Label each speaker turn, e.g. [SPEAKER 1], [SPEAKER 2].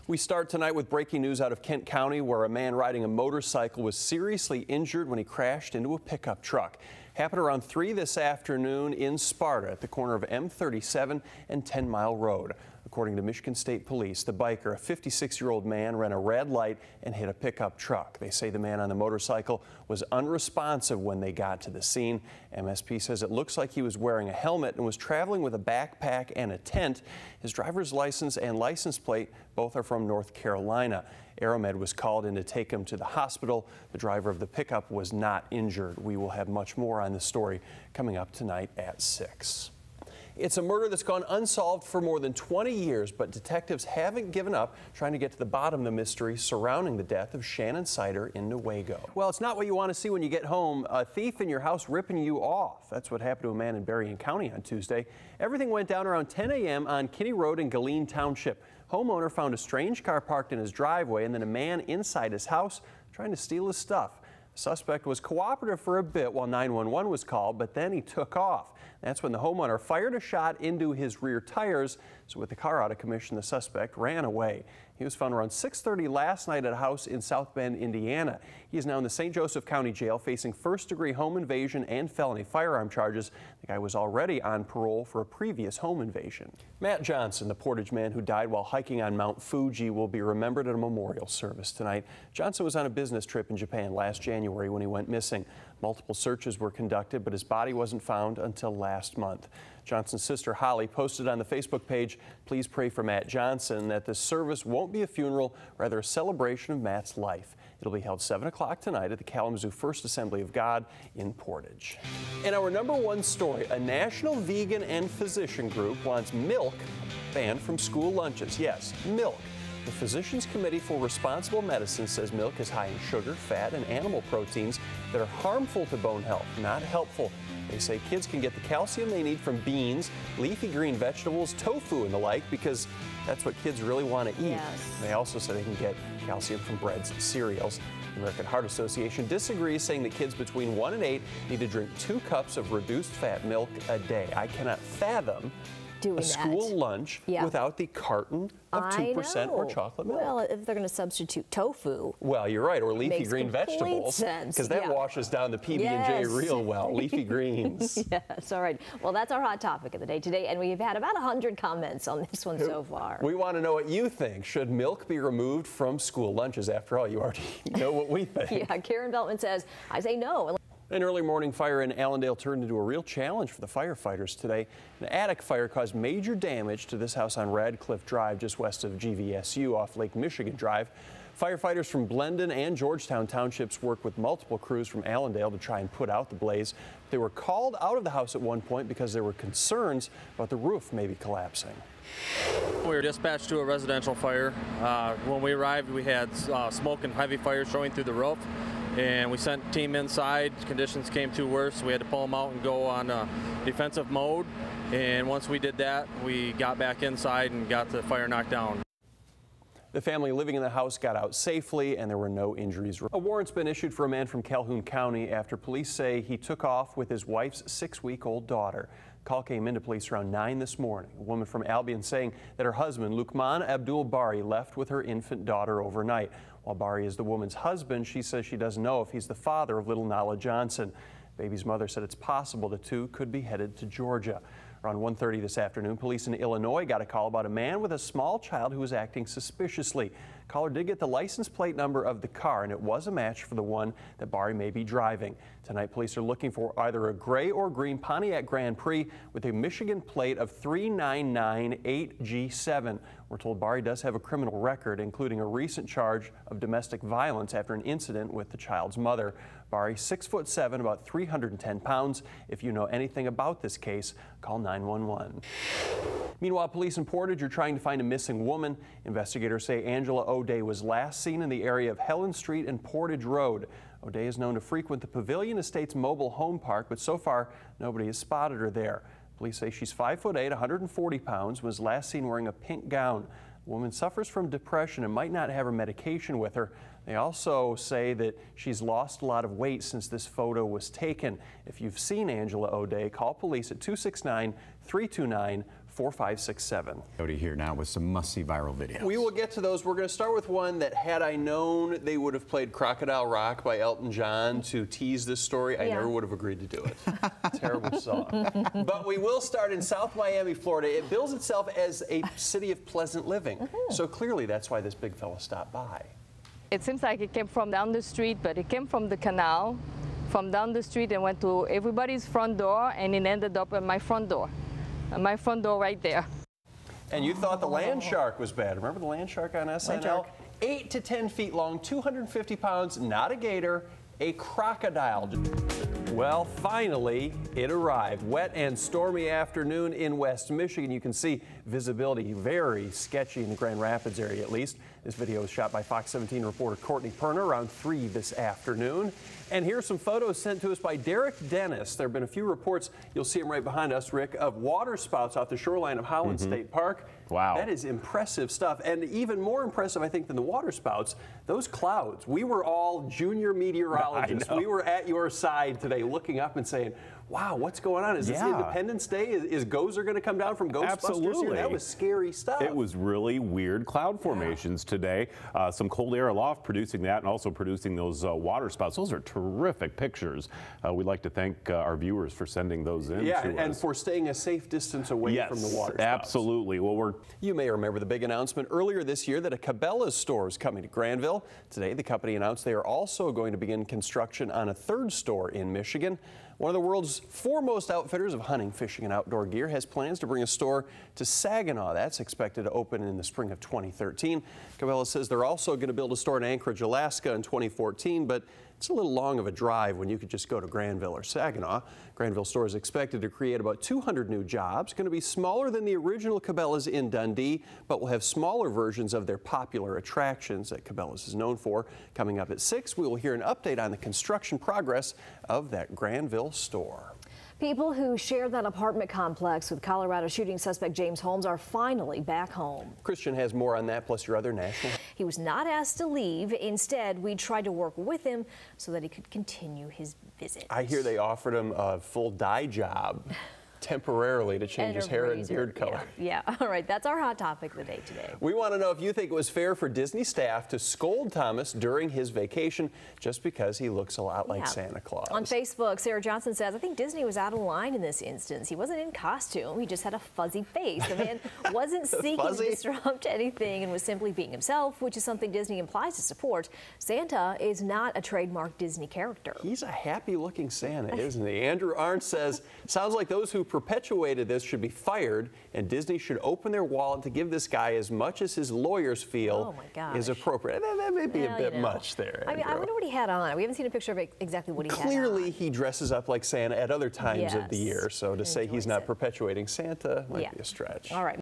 [SPEAKER 1] We start tonight with breaking news out of Kent County, where a man riding a motorcycle was seriously injured when he crashed into a pickup truck. Happened around 3 this afternoon in Sparta at the corner of M37 and 10 Mile Road. According to Michigan State Police, the biker, a 56-year-old man, ran a red light and hit a pickup truck. They say the man on the motorcycle was unresponsive when they got to the scene. MSP says it looks like he was wearing a helmet and was traveling with a backpack and a tent. His driver's license and license plate both are from North Carolina. Aeromed was called in to take him to the hospital. The driver of the pickup was not injured. We will have much more on this story coming up tonight at 6. It's a murder that's gone unsolved for more than 20 years, but detectives haven't given up trying to get to the bottom of the mystery surrounding the death of Shannon Sider in Newaygo. Well, it's not what you want to see when you get home. A thief in your house ripping you off. That's what happened to a man in Berrien County on Tuesday. Everything went down around 10 a.m. on Kinney Road in Galeen Township. Homeowner found a strange car parked in his driveway and then a man inside his house trying to steal his stuff. The suspect was cooperative for a bit while 911 was called, but then he took off. That's when the homeowner fired a shot into his rear tires. So with the car out of commission, the suspect ran away. He was found around 6:30 last night at a house in South Bend, Indiana. He is now in the St. Joseph County Jail facing first-degree home invasion and felony firearm charges. The guy was already on parole for a previous home invasion. Matt Johnson, the Portage man who died while hiking on Mount Fuji, will be remembered at a memorial service tonight. Johnson was on a business trip in Japan last January when he went missing. Multiple searches were conducted, but his body wasn't found until last month. Johnson's sister Holly posted on the Facebook page, "Please pray for Matt Johnson," that this service won't be a funeral, rather a celebration of Matt's life. It'll be held 7 o'clock tonight at the Kalamazoo First Assembly of God in Portage. In our #1 story, a national vegan and physician group wants milk banned from school lunches. Yes, milk. The Physicians Committee for Responsible Medicine says milk is high in sugar, fat, and animal proteins that are harmful to bone health, not helpful. They say kids can get the calcium they need from beans, leafy green vegetables, tofu, and the like because that's what kids really want to eat.
[SPEAKER 2] Yes.
[SPEAKER 1] They also say they can get calcium from breads and cereals. The American Heart Association disagrees, saying that kids between 1 and 8 need to drink 2 cups of reduced fat milk a day. I cannot fathom
[SPEAKER 2] doing
[SPEAKER 1] a school lunch without the carton of 2% or chocolate milk.
[SPEAKER 2] Well, if they're going to substitute tofu.
[SPEAKER 1] Well, you're right, or leafy green vegetables.
[SPEAKER 2] Because
[SPEAKER 1] that washes down the PB&J real well. Leafy greens.
[SPEAKER 2] Yes, all right. Well, that's our hot topic of the day today, and we've had about 100 comments on this one so far.
[SPEAKER 1] We want to know what you think. Should milk be removed from school lunches? After all, you already know what we think.
[SPEAKER 2] Yeah, Karen Beltman says, I say no.
[SPEAKER 1] An early morning fire in Allendale turned into a real challenge for the firefighters today. An attic fire caused major damage to this house on Radcliffe Drive, just west of GVSU off Lake Michigan Drive. Firefighters from Blendon and Georgetown Townships worked with multiple crews from Allendale to try and put out the blaze. They were called out of the house at one point because there were concerns about the roof maybe collapsing.
[SPEAKER 3] We were dispatched to a residential fire. When we arrived, we had smoke and heavy fire showing through the roof. And we sent a team inside. Conditions came too worse, so we had to pull them out and go on defensive mode. And once we did that, we got back inside and got the fire knocked down.
[SPEAKER 1] The family living in the house got out safely and there were no injuries. A warrant's been issued for a man from Calhoun County after police say he took off with his wife's 6-week-old daughter. Call came into police around 9 this morning. A woman from Albion saying that her husband, Lukman Abdul Bari, left with her infant daughter overnight. While Bari is the woman's husband, she says she doesn't know if he's the father of little Nala Johnson. Baby's mother said it's possible the two could be headed to Georgia. Around 1:30 this afternoon, police in Illinois got a call about a man with a small child who was acting suspiciously. Caller did get the license plate number of the car, and it was a match for the one that Bari may be driving. Tonight, police are looking for either a gray or green Pontiac Grand Prix with a Michigan plate of 3998G7. We're told Bari does have a criminal record, including a recent charge of domestic violence after an incident with the child's mother. Bari, 6'7", about 310 pounds. If you know anything about this case, call 911. Meanwhile, police in Portage are trying to find a missing woman. Investigators say Angela O'Day was last seen in the area of Helen Street and Portage Road. O'Day is known to frequent the Pavilion Estates mobile home park, but so far nobody has spotted her there. Police say she's 5'8", 140 pounds, was last seen wearing a pink gown. The woman suffers from depression and might not have her medication with her. They also say that she's lost a lot of weight since this photo was taken. If you've seen Angela O'Day, call police at 269-329-4600. 4567.
[SPEAKER 4] Doty here now with some must-see viral videos.
[SPEAKER 1] We will get to those. We're going to start with one that, had I known they would have played Crocodile Rock by Elton John to tease this story, I never would have agreed to do it. Terrible song. But we will start in South Miami, Florida. It bills itself as a city of pleasant living. So clearly that's why this big fella stopped by.
[SPEAKER 5] It seems like it came from down the street, but it came from the canal, from down the street, and went to everybody's front door, and it ended up at my front door. My front door right there.
[SPEAKER 1] And you thought the land shark was bad. Remember the land shark on SNL? 8 to 10 feet long, 250 pounds, not a gator, a crocodile. Well, finally, it arrived. Wet and stormy afternoon in West Michigan. You can see visibility very sketchy in the Grand Rapids area, at least. This video was shot by Fox 17 reporter Courtney Perner around 3 this afternoon. And here's some photos sent to us by Derek Dennis. There have been a few reports, you'll see them right behind us, Rick, of water spouts off the shoreline of Holland State Park.
[SPEAKER 4] Wow.
[SPEAKER 1] That is impressive stuff. And even more impressive, I think, than the water spouts, those clouds. We were all junior meteorologists. We were at your side today looking up and saying, wow, what's going on? Is this Independence Day? Is Gozer going to come down from Ghostbusters?
[SPEAKER 4] Absolutely.
[SPEAKER 1] Here? That was scary stuff.
[SPEAKER 4] It was really weird cloud formations today. Some cold air aloft producing that, and also producing those water spouts. Those are terrific pictures. We'd like to thank our viewers for sending those in to us.
[SPEAKER 1] And for staying a safe distance away from the water spouts.
[SPEAKER 4] Absolutely. Well,
[SPEAKER 1] you may remember the big announcement earlier this year that a Cabela's store is coming to Granville. Today, the company announced they are also going to begin construction on a third store in Michigan. One of the world's foremost outfitters of hunting, fishing, and outdoor gear has plans to bring a store to Saginaw. That's expected to open in the spring of 2013. Cabela says they're also going to build a store in Anchorage, Alaska in 2014, but it's a little long of a drive when you could just go to Granville or Saginaw. Granville store is expected to create about 200 new jobs. Going to be smaller than the original Cabela's in Dundee, but will have smaller versions of their popular attractions that Cabela's is known for. Coming up at 6, we will hear an update on the construction progress of that Granville store.
[SPEAKER 2] People who shared that apartment complex with Colorado shooting suspect James Holmes are finally back home.
[SPEAKER 1] Christian has more on that, plus your other national.
[SPEAKER 2] He was not asked to leave. Instead, we tried to work with him so that he could continue his visit.
[SPEAKER 1] I hear they offered him a full dye job temporarily to change his hair and beard color.
[SPEAKER 2] Yeah. All right, that's our hot topic of the day today.
[SPEAKER 1] We want to know if you think it was fair for Disney staff to scold Thomas during his vacation just because he looks a lot like Santa Claus.
[SPEAKER 2] On Facebook, Sarah Johnson says, I think Disney was out of line in this instance. He wasn't in costume. He just had a fuzzy face. The man wasn't seeking to disrupt anything and was simply being himself, which is something Disney implies to support. Santa is not a trademark Disney character.
[SPEAKER 1] He's a happy-looking Santa, isn't he? Andrew Arndt says, sounds like those who perpetuated this should be fired, and Disney should open their wallet to give this guy as much as his lawyers feel is appropriate. That may be a bit much there,
[SPEAKER 2] I mean, I wonder what he had on. We haven't seen a picture of exactly what he had on.
[SPEAKER 1] Clearly, he dresses up like Santa at other times of the year, so to say he's not perpetuating Santa might be a stretch.
[SPEAKER 2] All right.